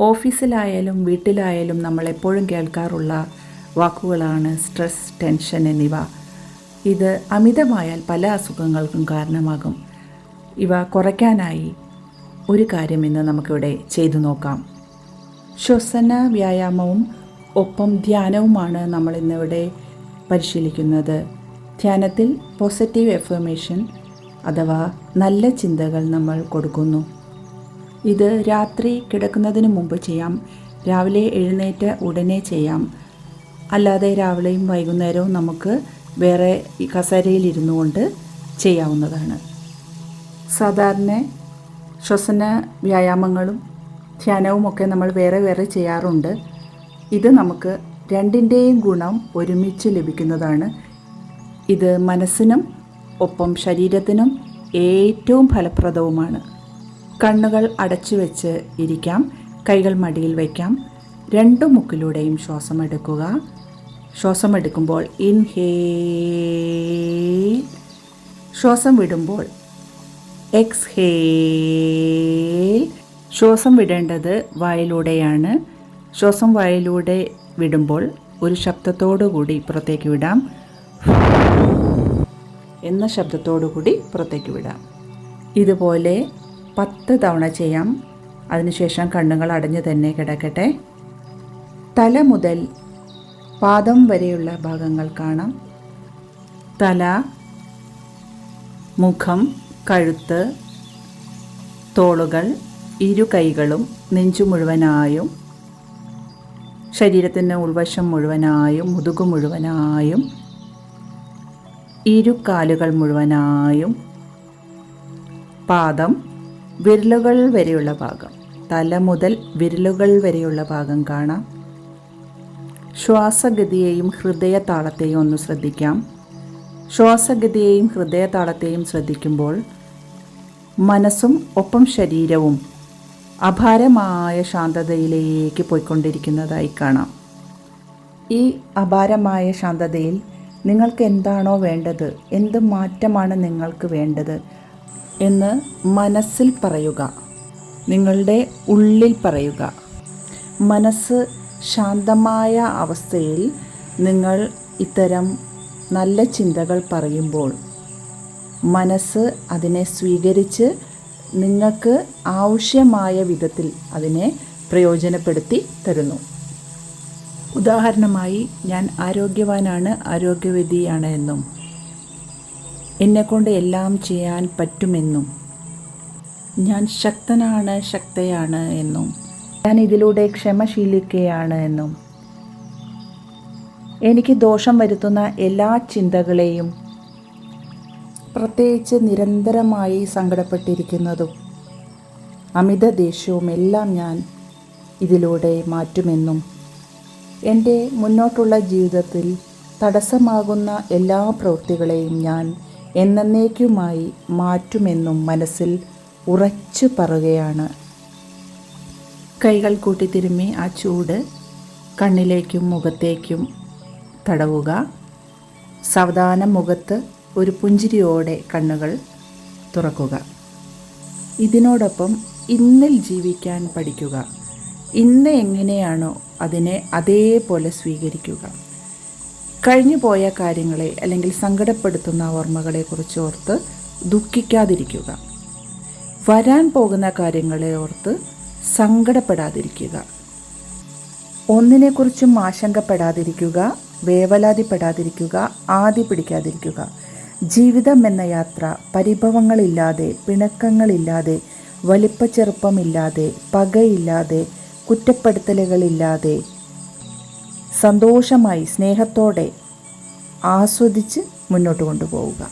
ഓഫീസിലായാലും വീട്ടിലായാലും നമ്മൾ എപ്പോഴും കേൾക്കാറുള്ള വാക്കുകളാണ് സ്ട്രെസ്, ടെൻഷൻ എന്നിവ. ഇത് അമിതമായാൽ പല അസുഖങ്ങൾക്കും കാരണമാകും. ഇവ കുറയ്ക്കാനായി ഒരു കാര്യം ഇന്ന് നമുക്കിവിടെ ചെയ്തു നോക്കാം. ശ്വസന വ്യായാമവും ഒപ്പം ധ്യാനവുമാണ് നമ്മൾ ഇന്നിവിടെ പരിശീലിക്കുന്നത്. ധ്യാനത്തിൽ പോസിറ്റീവ് എഫർമേഷൻ അഥവാ നല്ല ചിന്തകൾ നമ്മൾ കൊടുക്കുന്നു. ഇത് രാത്രി കിടക്കുന്നതിന് മുമ്പ് ചെയ്യാം, രാവിലെ എഴുന്നേറ്റ് ഉടനെ ചെയ്യാം. അല്ലാതെ രാവിലെയും വൈകുന്നേരവും നമുക്ക് വേറെ കസേരയിലിരുന്നു കൊണ്ട് ചെയ്യാവുന്നതാണ്. സാധാരണ ശ്വസന വ്യായാമങ്ങളും ധ്യാനവും ഒക്കെ നമ്മൾ വേറെ വേറെ ചെയ്യാറുണ്ട്. ഇത് നമുക്ക് രണ്ടിൻ്റെയും ഗുണം ഒരുമിച്ച് ലഭിക്കുന്നതാണ്. ഇത് മനസ്സിനും ഒപ്പം ശരീരത്തിനും ഏറ്റവും ഫലപ്രദവുമാണ്. കണ്ണുകൾ അടച്ചു വെച്ച് ഇരിക്കാം, കൈകൾ മടിയിൽ വയ്ക്കാം. രണ്ടു മുക്കിലൂടെയും ശ്വാസം എടുക്കുക. ശ്വാസം എടുക്കുമ്പോൾ ഇൻഹേൽ, ശ്വാസം വിടുമ്പോൾ എക്സ്ഹേൽ. ശ്വാസം വിടേണ്ടത് വായിലൂടെയാണ്. ശ്വാസം വായിലൂടെ വിടുമ്പോൾ ഒരു ശബ്ദത്തോടു കൂടി പുറത്തേക്ക് വിടാം എന്ന ശബ്ദത്തോടു കൂടി പുറത്തേക്ക് വിടാം. ഇതുപോലെ 10 തവണ ചെയ്യാം. അതിനുശേഷം കണ്ണുകൾ അടഞ്ഞു തന്നെ കിടക്കട്ടെ. തല മുതൽ പാദം വരെയുള്ള ഭാഗങ്ങൾ കാണാം. തല, മുഖം, കഴുത്ത്, തോളുകൾ, ഇരു കൈകളും, നെഞ്ചു മുഴുവനായും, ശരീരത്തിൻ്റെ ഉൾവശം മുഴുവനായും, മുതുകു മുഴുവനായും, ഇരു കാലുകൾ മുഴുവനായും, പാദം, വിരലുകൾ വരെയുള്ള ഭാഗം, തല മുതൽ വിരലുകൾ വരെയുള്ള ഭാഗം കാണാം. ശ്വാസഗതിയെയും ഹൃദയതാളത്തെയും ഒന്ന് ശ്രദ്ധിക്കാം. ശ്വാസഗതിയെയും ഹൃദയതാളത്തെയും ശ്രദ്ധിക്കുമ്പോൾ മനസ്സും ഒപ്പം ശരീരവും അപാരമായ ശാന്തതയിലേക്ക് പോയിക്കൊണ്ടിരിക്കുന്നതായി കാണാം. ഈ അപാരമായ ശാന്തതയിൽ നിങ്ങൾക്ക് എന്താണോ വേണ്ടത്, എന്ത് മാറ്റമാണ് നിങ്ങൾക്ക് വേണ്ടത് എന്ന് മനസ്സിൽ പറയുക, നിങ്ങളുടെ ഉള്ളിൽ പറയുക. മനസ്സ് ശാന്തമായ അവസ്ഥയിൽ നിങ്ങൾ ഇത്തരം നല്ല ചിന്തകൾ പറയുമ്പോൾ മനസ്സ് അതിനെ സ്വീകരിച്ച് നിങ്ങൾക്ക് ആവശ്യമായ വിധത്തിൽ അതിനെ പ്രയോജനപ്പെടുത്തി തരുന്നു. ഉദാഹരണമായി, ഞാൻ ആരോഗ്യവാനാണ്, ആരോഗ്യവതിയാണ് എന്നും, എന്നെക്കൊണ്ട് എല്ലാം ചെയ്യാൻ പറ്റുമെന്നും, ഞാൻ ശക്തനാണ്, ശക്തയാണ് എന്നും, ഞാൻ ഇതിലൂടെ ക്ഷമശീലിക്കുകയാണ് എന്നും, എനിക്ക് ദോഷം വരുത്തുന്ന എല്ലാ ചിന്തകളെയും, പ്രത്യേകിച്ച് നിരന്തരമായി സങ്കടപ്പെട്ടിരിക്കുന്നതും അമിത ദേഷ്യവും എല്ലാം ഞാൻ ഇതിലൂടെ മാറ്റുമെന്നും, എൻ്റെ മുന്നോട്ടുള്ള ജീവിതത്തിൽ തടസ്സമാകുന്ന എല്ലാ പ്രവൃത്തികളെയും ഞാൻ എന്നേക്കുമായി മാറ്റുമെന്നും മനസ്സിൽ ഉറച്ചു പറയുകയാണ്. കൈകൾ കൂട്ടിത്തിരുമ്മി ആ ചൂട് കണ്ണിലേക്കും മുഖത്തേക്കും തടവുക. സാവധാനം മുഖത്ത് ഒരു പുഞ്ചിരിയോടെ കണ്ണുകൾ തുറക്കുക. ഇതിനോടൊപ്പം ഇന്നിൽ ജീവിക്കാൻ പഠിക്കുക. ഇന്ന് എങ്ങനെയാണോ അതിനെ അതേപോലെ സ്വീകരിക്കുക. കഴിഞ്ഞു പോയ കാര്യങ്ങളെ അല്ലെങ്കിൽ സങ്കടപ്പെടുത്തുന്ന ഓർമ്മകളെക്കുറിച്ച് ഓർത്ത് ദുഃഖിക്കാതിരിക്കുക. വരാൻ പോകുന്ന കാര്യങ്ങളെ ഓർത്ത് സങ്കടപ്പെടാതിരിക്കുക. ഒന്നിനെക്കുറിച്ചും ആശങ്കപ്പെടാതിരിക്കുക, വേവലാതിപ്പെടാതിരിക്കുക, ആദി പിടിക്കാതിരിക്കുക. ജീവിതം എന്ന യാത്ര പരിഭവങ്ങളില്ലാതെ, പിണക്കങ്ങളില്ലാതെ, വലിപ്പച്ചെറുപ്പമില്ലാതെ, പകയില്ലാതെ, കുറ്റപ്പെടുത്തലുകളില്ലാതെ സന്തോഷമായി സ്നേഹത്തോടെ ആസ്വദിച്ച് മുന്നോട്ട് കൊണ്ടുപോവുക.